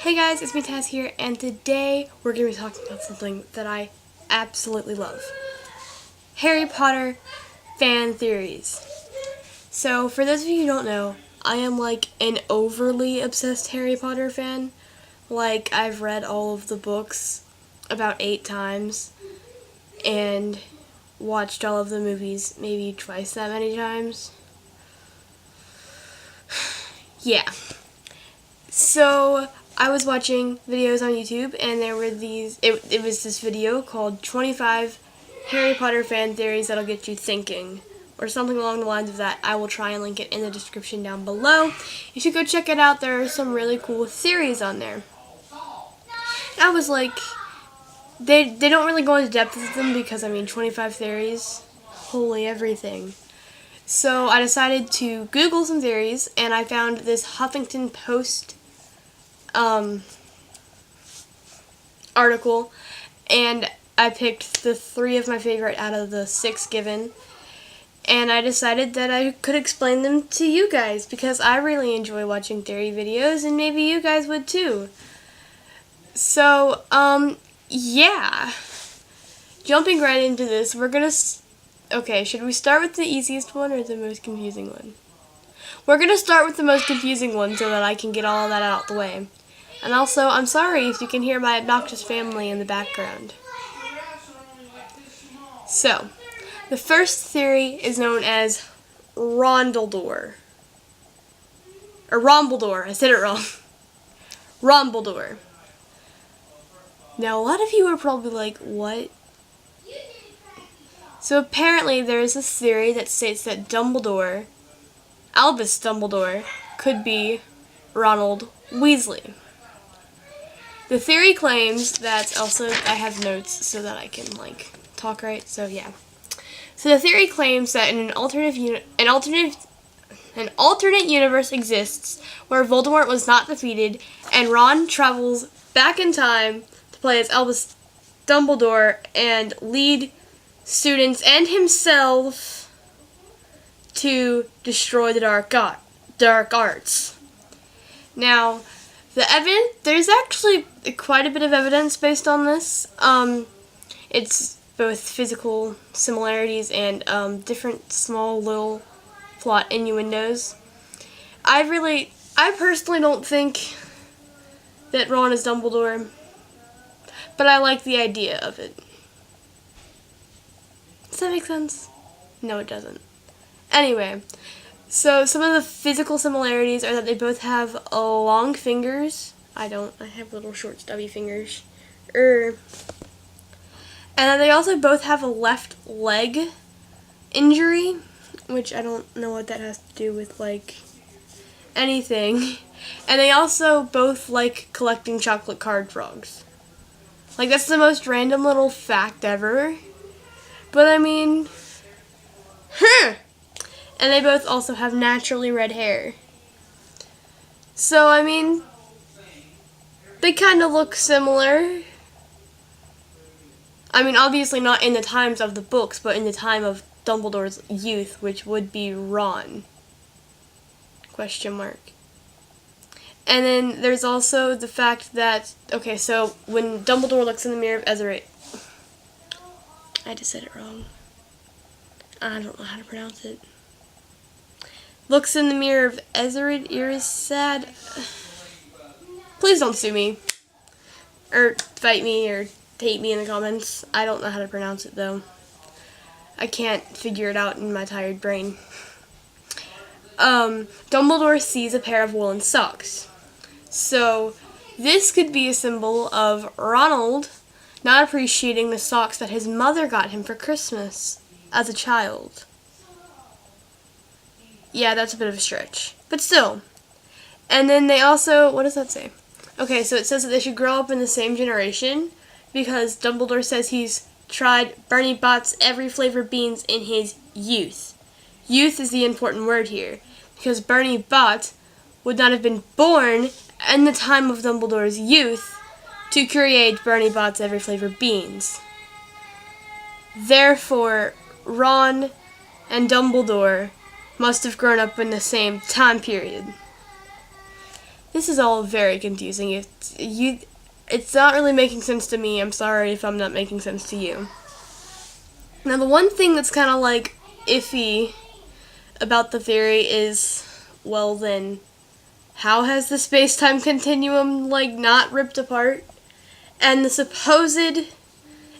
Hey guys, it's me Taz here, and today we're going to be talking about something that I absolutely love. Harry Potter fan theories. So, for those of you who don't know, I am like an overly obsessed Harry Potter fan. Like, I've read all of the books about 8 times, and watched all of the movies maybe twice that many times. Yeah. So, I was watching videos on YouTube, and there were these, it was this video called 25 Harry Potter fan theories that'll get you thinking, or something along the lines of that. I will try and link it in the description down below. You should go check it out. There are some really cool theories on there. I was like, they don't really go into depth with them because, 25 theories, holy everything. So I decided to Google some theories, and I found this Huffington Post article, and I picked the 3 of my favorite out of the 6 given, and I decided that I could explain them to you guys because I really enjoy watching theory videos, and maybe you guys would too. So, yeah. Jumping right into this, we're gonna... Okay, should we start with the easiest one or the most confusing one? We're gonna start with the most confusing one so that I can get all of that out the way. And also, I'm sorry if you can hear my obnoxious family in the background. So, the first theory is known as Rondeldor. Or Rombledore, I said it wrong. Rombledore. Now, a lot of you are probably like, what? So apparently there is this theory that states that Dumbledore, Albus Dumbledore, could be Ronald Weasley. The theory claims that, also I have notes so that I can talk right, so yeah. So the theory claims that an alternate universe exists where Voldemort was not defeated, and Ron travels back in time to play as Albus Dumbledore and lead students and himself to destroy the dark arts. Now, there's actually quite a bit of evidence based on this. It's both physical similarities and different small little plot innuendos. I personally don't think that Ron is Dumbledore, but I like the idea of it. Does that make sense? No, it doesn't. Anyway, so some of the physical similarities are that they both have long fingers. I don't. I have little short stubby fingers. And then they also both have a left leg injury, which I don't know what that has to do with, anything. And they also both like collecting chocolate card frogs. That's the most random little fact ever. But and they both also have naturally red hair. So, they kind of look similar. Obviously not in the times of the books, but in the time of Dumbledore's youth, which would be Ron. ? And then there's also the fact that, okay, so when Dumbledore looks in the mirror of Ezerit, I just said it wrong. I don't know how to pronounce it. Looks in the mirror of Ezerit Irisad. Please don't sue me. Or fight me or hate me in the comments. I don't know how to pronounce it though. I can't figure it out in my tired brain. Dumbledore sees a pair of woolen socks. So this could be a symbol of Ronald not appreciating the socks that his mother got him for Christmas as a child. Yeah, that's a bit of a stretch. But still. And then they also, what does that say? Okay, so it says that they should grow up in the same generation because Dumbledore says he's tried Bernie Bott's every flavor beans in his youth. Youth is the important word here because Bernie Bott would not have been born in the time of Dumbledore's youth to create Bernie Bott's every flavor beans. Therefore, Ron and Dumbledore must have grown up in the same time period. This is all very confusing. It's not really making sense to me. I'm sorry if I'm not making sense to you. Now, the one thing that's kind of like iffy about the theory is, well then, how has the space-time continuum like not ripped apart? And the supposed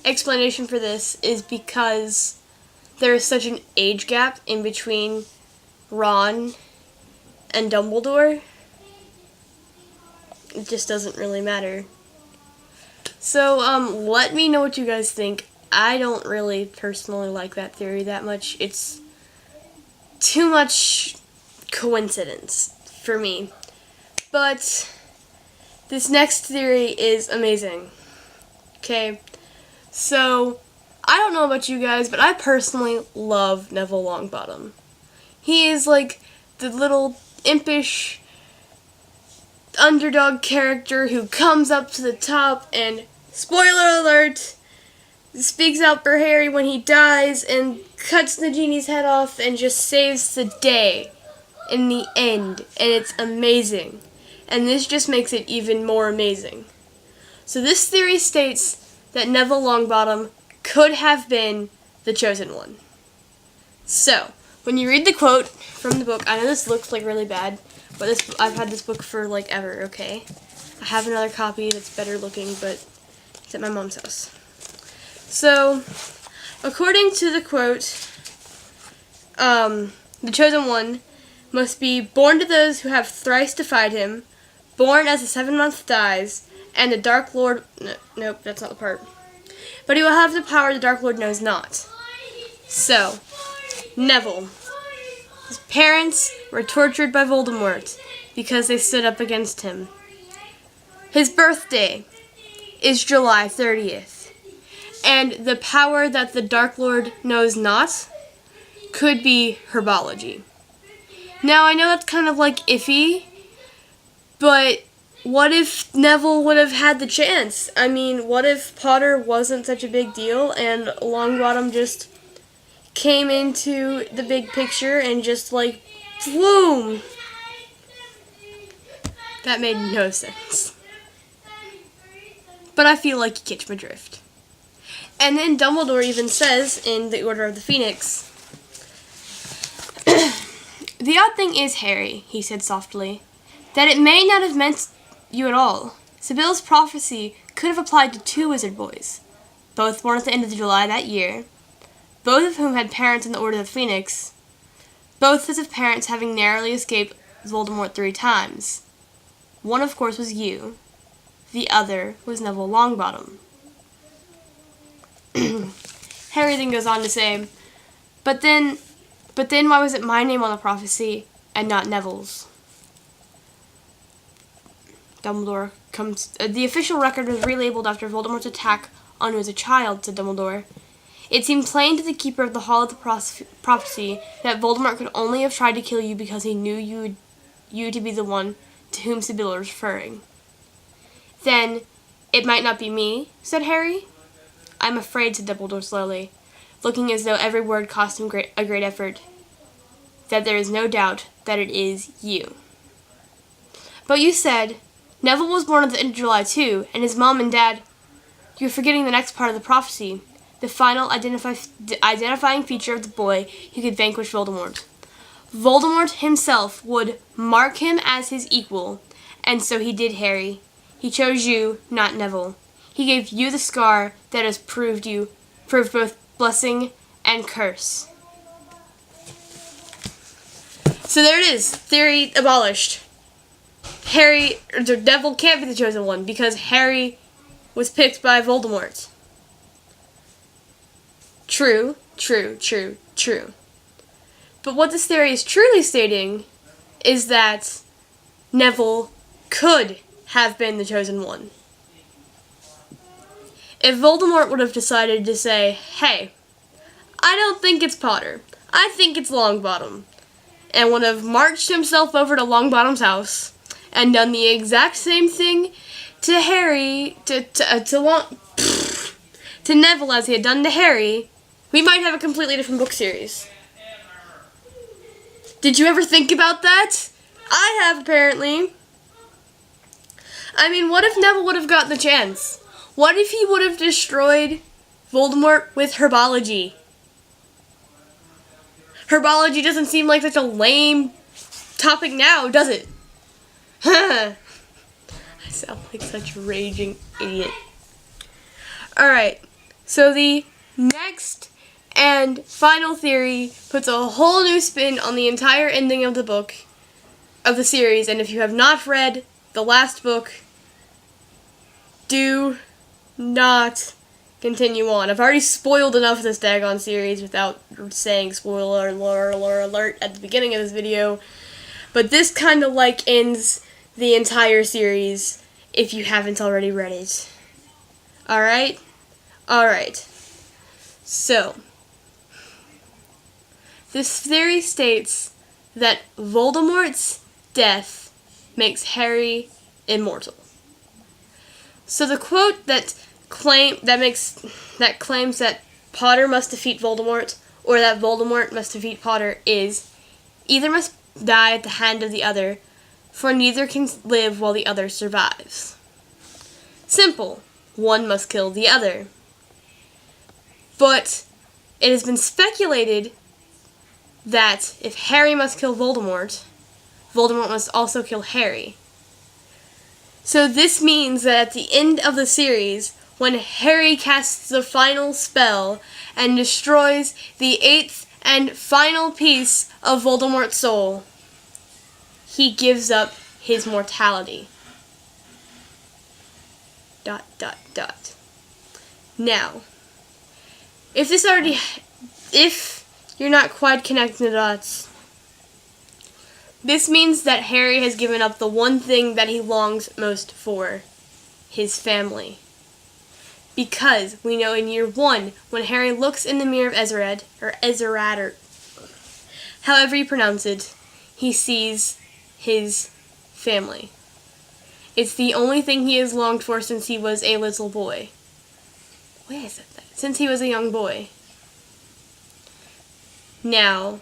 explanation for this is because there is such an age gap in between Ron and Dumbledore. It just doesn't really matter. So, let me know what you guys think. I don't really personally like that theory that much. It's too much coincidence for me. But this next theory is amazing. Okay, so I don't know about you guys, but I personally love Neville Longbottom. He is like the little impish underdog character who comes up to the top and, spoiler alert, speaks out for Harry when he dies and cuts the genie's head off and just saves the day in the end. And it's amazing. And this just makes it even more amazing. So this theory states that Neville Longbottom could have been the Chosen One. So, when you read the quote from the book, I know this looks like really bad, but I've had this book for like ever, okay? I have another copy that's better looking, but it's at my mom's house. So, according to the quote, the Chosen One must be born to those who have thrice defied him, born as the 7-month dies, and the Dark Lord... nope, that's not the part. But he will have the power the Dark Lord knows not. So, Neville. His parents were tortured by Voldemort because they stood up against him. His birthday is July 30th. And the power that the Dark Lord knows not could be herbology. Now, I know that's kind of like iffy, but what if Neville would have had the chance? I mean, what if Potter wasn't such a big deal and Longbottom just came into the big picture and just like, boom! That made no sense. But I feel like you catch my drift. And then Dumbledore even says in The Order of the Phoenix, "The odd thing is, Harry," he said softly, "that it may not have meant you at all. Sibyl's prophecy could have applied to 2 wizard boys, both born at the end of July that year, both of whom had parents in the Order of the Phoenix, both sets of parents having narrowly escaped Voldemort 3 times. One, of course, was you. The other was Neville Longbottom." Harry then goes on to say, but then why was it my name on the prophecy and not Neville's? Dumbledore comes... the official record was relabeled after Voldemort's attack on you as a child, said Dumbledore. It seemed plain to the keeper of the Hall of the Prophecy that Voldemort could only have tried to kill you because he knew you to be the one to whom Sibyl was referring. Then, it might not be me, said Harry. I'm afraid, said Dumbledore slowly, looking as though every word cost him a great effort, that there is no doubt that it is you. But you said, Neville was born at the end of July too, and his mom and dad... You're forgetting the next part of the prophecy, the final identifying feature of the boy who could vanquish Voldemort. Voldemort himself would mark him as his equal, and so he did, Harry. He chose you, not Neville. He gave you the scar that has proved both blessing and curse. So there it is. Theory abolished. Neville can't be the Chosen One because Harry was picked by Voldemort. True, true, true, true. But what this theory is truly stating is that Neville could have been the Chosen One. If Voldemort would have decided to say, hey, I don't think it's Potter, I think it's Longbottom, and would have marched himself over to Longbottom's house and done the exact same thing to Harry, to Neville as he had done to Harry, we might have a completely different book series. Did you ever think about that? I have, apparently. I mean, what if Neville would have gotten the chance? What if he would have destroyed Voldemort with herbology? Herbology doesn't seem like such a lame topic now, does it? I sound like such a raging idiot. Alright, so the next and final theory puts a whole new spin on the entire ending of the book, of the series, and if you have not read the last book, do not continue on. I've already spoiled enough of this daggone series without saying spoiler alert at the beginning of this video, but this kind of like ends the entire series if you haven't already read it. Alright? Alright. So, this theory states that Voldemort's death makes Harry immortal. So the quote that claims that Potter must defeat Voldemort, or that Voldemort must defeat Potter, is either must die at the hand of the other, for neither can live while the other survives. Simple. One must kill the other. But it has been speculated that if Harry must kill Voldemort, Voldemort must also kill Harry. So this means that at the end of the series, when Harry casts the final spell and destroys the 8th and final piece of Voldemort's soul, he gives up his mortality. ... Now, if you're not quite connecting the dots, this means that Harry has given up the one thing that he longs most for, his family. Because we know in year 1, when Harry looks in the mirror of Ezerad, or however you pronounce it, he sees his family. It's the only thing he has longed for since he was a little boy. Wait a second. Since he was a young boy. Now,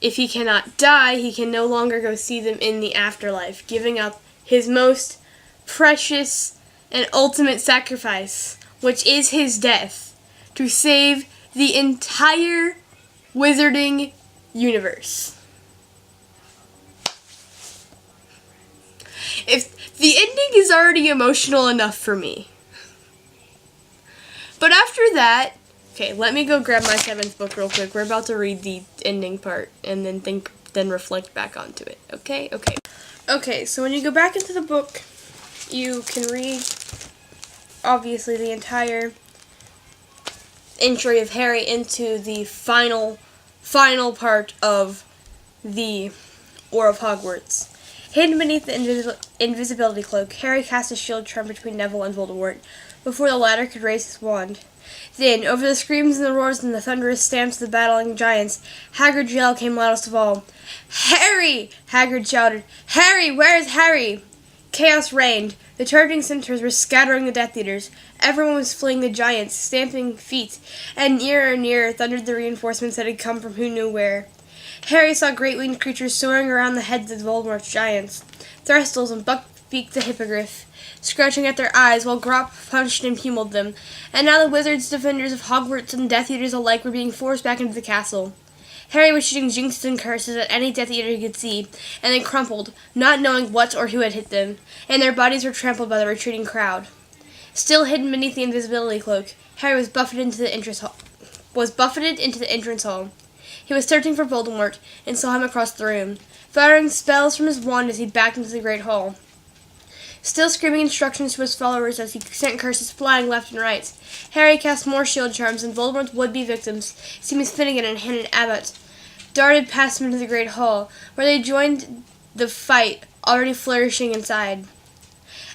if he cannot die, he can no longer go see them in the afterlife, giving up his most precious and ultimate sacrifice, which is his death, to save the entire wizarding universe. If the ending is already emotional enough for me. But after that, okay, let me go grab my 7th book real quick. We're about to read the ending part and then reflect back onto it. Okay? Okay. Okay, so when you go back into the book, you can read, obviously, the entire entry of Harry into the final part of the War of Hogwarts. Hidden beneath the invisibility cloak, Harry cast a shield charm between Neville and Voldemort before the latter could raise his wand. Then, over the screams and the roars and the thunderous stamps of the battling giants, Hagrid's yell came loudest of all. "Harry!" Hagrid shouted. "Harry! Where is Harry?" Chaos reigned. The charging centaurs were scattering the Death Eaters. Everyone was fleeing the giants, stamping feet, and nearer thundered the reinforcements that had come from who knew where. Harry saw great winged creatures soaring around the heads of Voldemort's giants. Threstles and Buck-beaked the Hippogriff, scratching at their eyes while Grop punched and pummeled them. And now the wizards, defenders of Hogwarts, and Death Eaters alike were being forced back into the castle. Harry was shooting jinxes and curses at any Death Eater he could see, and they crumpled, not knowing what or who had hit them, and their bodies were trampled by the retreating crowd. Still hidden beneath the invisibility cloak, Harry was buffeted into the entrance hall. He was searching for Voldemort, and saw him across the room, firing spells from his wand as he backed into the great hall. Still screaming instructions to his followers as he sent curses flying left and right, Harry cast more shield charms, and Voldemort's would-be victims, Seamus Finnegan and Hannah Abbott, darted past him into the great hall, where they joined the fight already flourishing inside.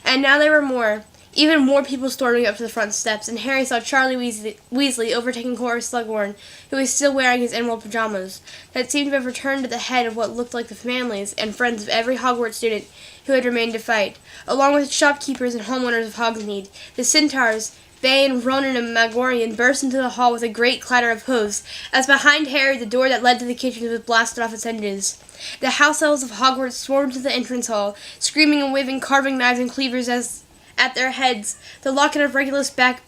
And now there were even more people storming up to the front steps, and Harry saw Charlie Weasley overtaking Horace Slughorn, who was still wearing his emerald pajamas, that seemed to have returned at the head of what looked like the families and friends of every Hogwarts student who had remained to fight, along with shopkeepers and homeowners of Hogsmeade, the centaurs, Bane, Ronan, and Magorian burst into the hall with a great clatter of hooves, as behind Harry the door that led to the kitchen was blasted off its hinges. The house elves of Hogwarts swarmed to the entrance hall, screaming and waving carving knives and cleavers at their heads. The locket of Regulus Black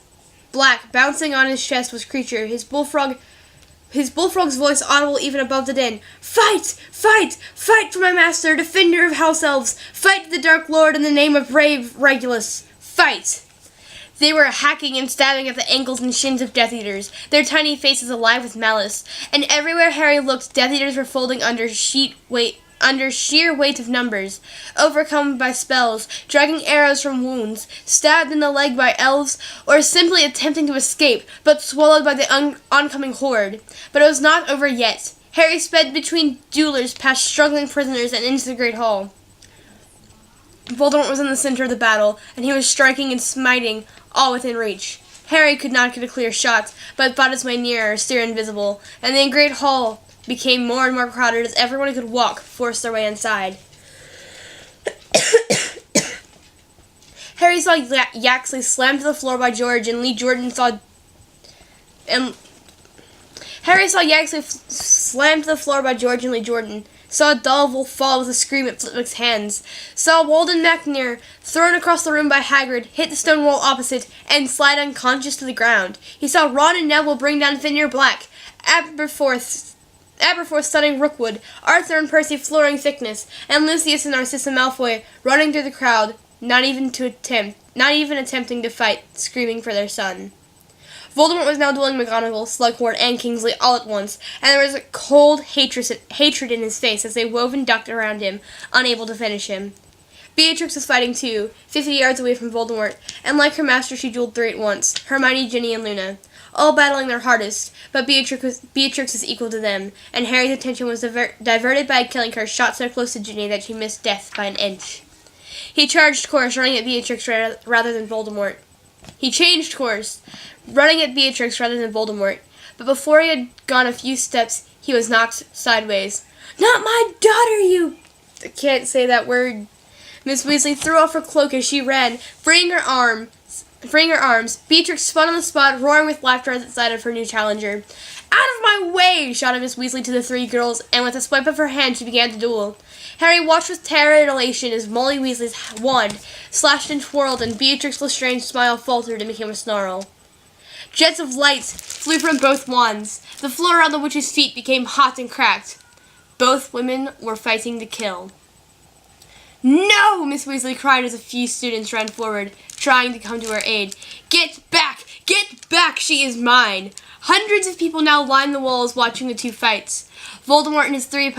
bouncing on his chest was Kreacher, his bullfrog's voice audible even above the din. "Fight! Fight! Fight for my master, defender of house elves! Fight the Dark Lord in the name of brave Regulus! Fight!" They were hacking and stabbing at the ankles and shins of Death Eaters, their tiny faces alive with malice. And everywhere Harry looked, Death Eaters were folding under sheer weight of numbers, overcome by spells, dragging arrows from wounds, stabbed in the leg by elves, or simply attempting to escape, but swallowed by the oncoming horde. But it was not over yet. Harry sped between duelers past struggling prisoners and into the Great Hall. Voldemort was in the center of the battle, and he was striking and smiting, all within reach. Harry could not get a clear shot, but fought his way nearer, still invisible, and the Great Hall became more and more crowded as everyone who could walk forced their way inside. Harry saw Yaxley slammed to the floor by George, and Harry saw Yaxley slammed to the floor by George and Lee Jordan. Saw Dolville fall with a scream at Flitwick's hands. Saw Walden McNair thrown across the room by Hagrid, hit the stone wall opposite, and slide unconscious to the ground. He saw Ron and Neville bring down Fenrir Black, Aberforth stunning Rookwood, Arthur and Percy flooring Thickness, and Lucius and Narcissa Malfoy running through the crowd, not even attempting to fight, screaming for their son. Voldemort was now dueling McGonagall, Slughorn, and Kingsley all at once, and there was a cold hatred in his face as they wove and ducked around him, unable to finish him. Beatrix was fighting too, 50 yards away from Voldemort, and like her master she dueled 3 at once, Hermione, Ginny, and Luna, all battling their hardest, but Beatrix was equal to them, and Harry's attention was diverted by a killing curse shot so close to Ginny that she missed death by an inch. He charged course, running at Beatrix rather than Voldemort. He changed course, running at Beatrix rather than Voldemort, but before he had gone a few steps, he was knocked sideways. "Not my daughter, you—" I can't say that word. Miss Weasley threw off her cloak as she ran, freeing her arms. Beatrix spun on the spot, roaring with laughter at the sight of her new challenger. "Out of my way!" shouted Miss Weasley to the 3 girls, and with a swipe of her hand she began to duel. Harry watched with terror and elation as Molly Weasley's wand slashed and twirled, and Beatrix Lestrange's smile faltered and became a snarl. Jets of light flew from both wands. The floor around the witch's feet became hot and cracked. Both women were fighting to kill. "No!" Miss Weasley cried as a few students ran forward, trying to come to her aid. "Get back! Get back! She is mine!" Hundreds of people now lined the walls watching the 2 fights. Voldemort and his 3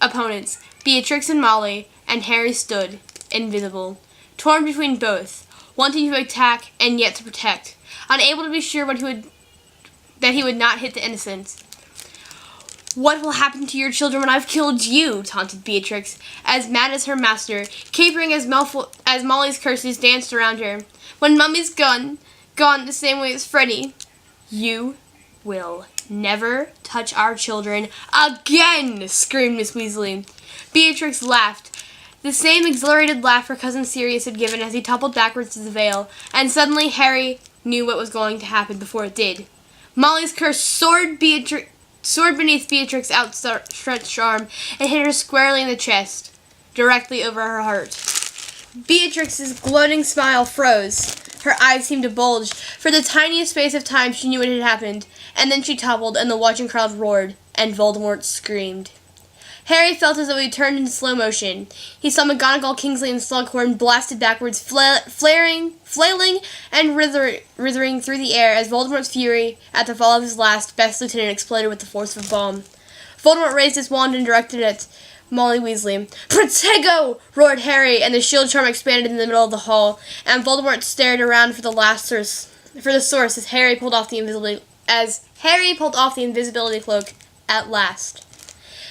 opponents, Beatrix and Molly, and Harry stood, invisible, torn between both, wanting to attack and yet to protect, unable to be sure that he would not hit the innocent. "What will happen to your children when I've killed you?" taunted Beatrix, as mad as her master, capering as Molly's curses danced around her. "When Mummy's gone the same way as Freddie, you will never touch our children again!" screamed Miss Weasley. Beatrix laughed, the same exhilarated laugh her cousin Sirius had given as he toppled backwards to the veil, and suddenly Harry knew what was going to happen before it did. Molly's curse soared beneath Beatrix's outstretched arm and hit her squarely in the chest, directly over her heart. Beatrix's gloating smile froze. Her eyes seemed to bulge. For the tiniest space of time she knew what had happened, and then she toppled, and the watching crowd roared, and Voldemort screamed. Harry felt as though he turned in slow motion. He saw McGonagall, Kingsley, and Slughorn blasted backwards, flailing and writhing through the air as Voldemort's fury at the fall of his last best lieutenant exploded with the force of a bomb. Voldemort raised his wand and directed it at Molly Weasley. "Protego!" roared Harry, and the shield charm expanded in the middle of the hall, and Voldemort stared around for the source as Harry pulled off the invisibility cloak at last.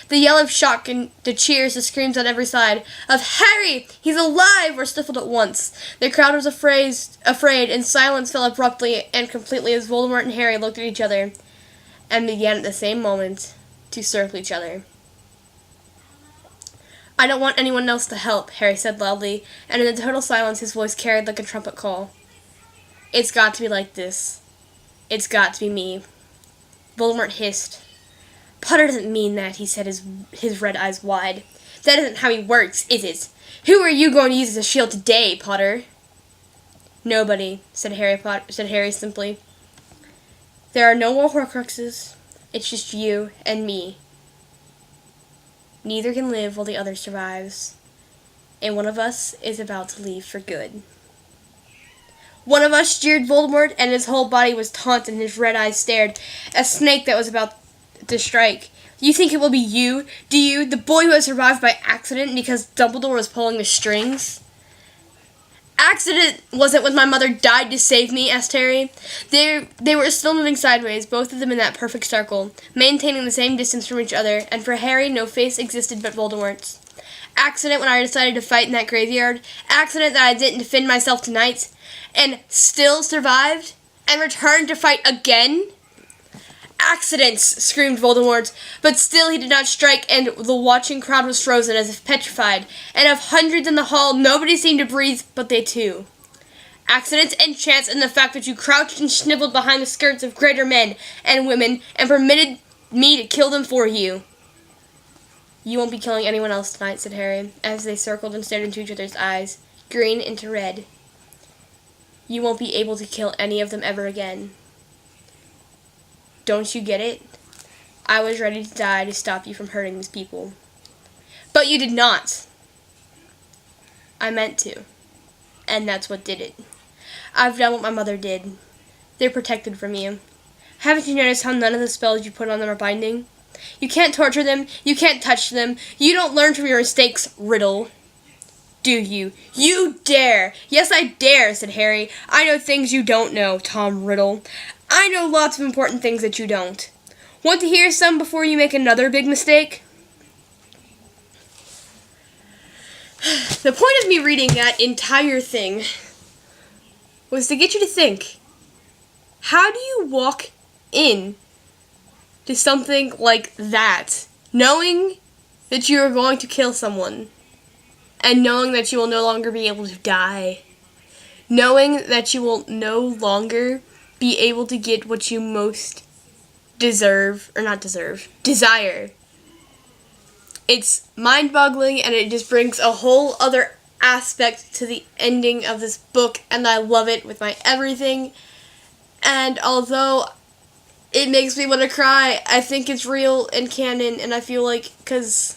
The yell of shock and the cheers, the screams on every side of "Harry! He's alive!" were stifled at once. The crowd was afraid, and silence fell abruptly and completely as Voldemort and Harry looked at each other and began at the same moment to circle each other. "I don't want anyone else to help," Harry said loudly, and in the total silence his voice carried like a trumpet call. It's got to be like this. It's got to be me. Voldemort hissed. Potter doesn't mean that, he said, his red eyes wide. That isn't how he works, is it? Who are you going to use as a shield today, Potter? Nobody, said Harry simply. There are no more Horcruxes. It's just you and me. Neither can live while the other survives. And one of us is about to leave for good. One of us, jeered Voldemort, and his whole body was taut and his red eyes stared. A snake that was about to strike. You think it will be you? Do you, the boy who has survived by accident because Dumbledore was pulling the strings? Accident wasn't when my mother died to save me, asked Harry. They were still moving sideways, both of them in that perfect circle, maintaining the same distance from each other, and for Harry no face existed but Voldemort's. Accident when I decided to fight in that graveyard. Accident that I didn't defend myself tonight, and still survived, and returned to fight again. Accidents, screamed Voldemort, but still he did not strike, and the watching crowd was frozen as if petrified, and of hundreds in the hall, nobody seemed to breathe but they two. Accidents and chance and the fact that you crouched and sniveled behind the skirts of greater men and women and permitted me to kill them for you. You won't be killing anyone else tonight, said Harry, as they circled and stared into each other's eyes, green into red. You won't be able to kill any of them ever again. Don't you get it? I was ready to die to stop you from hurting these people. But you did not. I meant to. And that's what did it. I've done what my mother did. They're protected from you. Haven't you noticed how none of the spells you put on them are binding? You can't torture them. You can't touch them. You don't learn from your mistakes, Riddle. Do you? You dare! Yes, I dare, said Harry. I know things you don't know, Tom Riddle. I know lots of important things that you don't. Want to hear some before you make another big mistake? The point of me reading that entire thing was to get you to think, how do you walk in to something like that, knowing that you are going to kill someone, and knowing that you will no longer be able to die, knowing that you will no longer be able to get what you most desire. It's mind-boggling, and it just brings a whole other aspect to the ending of this book, and I love it with my everything. And although it makes me want to cry, I think it's real and canon, and I feel like, because...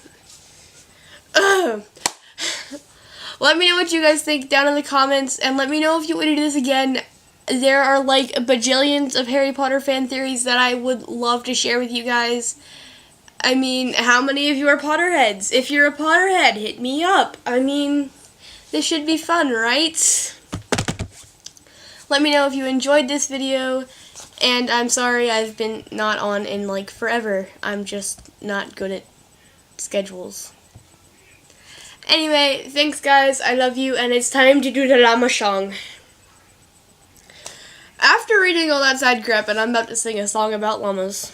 Let me know what you guys think down in the comments, and let me know if you want to do this again. There are like bajillions of Harry Potter fan theories that I would love to share with you guys. I mean, how many of you are Potterheads? If you're a Potterhead, hit me up. I mean, this should be fun, right? Let me know if you enjoyed this video, and I'm sorry I've been not on in like forever. I'm just not good at schedules. Anyway, thanks guys, I love you, and it's time to do the Llama song. After reading all that side crap, and I'm about to sing a song about llamas.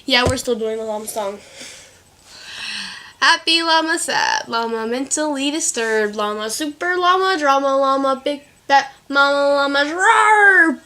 Yeah, we're still doing the llama song. Happy llama, sad llama, mentally disturbed llama, super llama, drama llama, big fat mama llama's roar!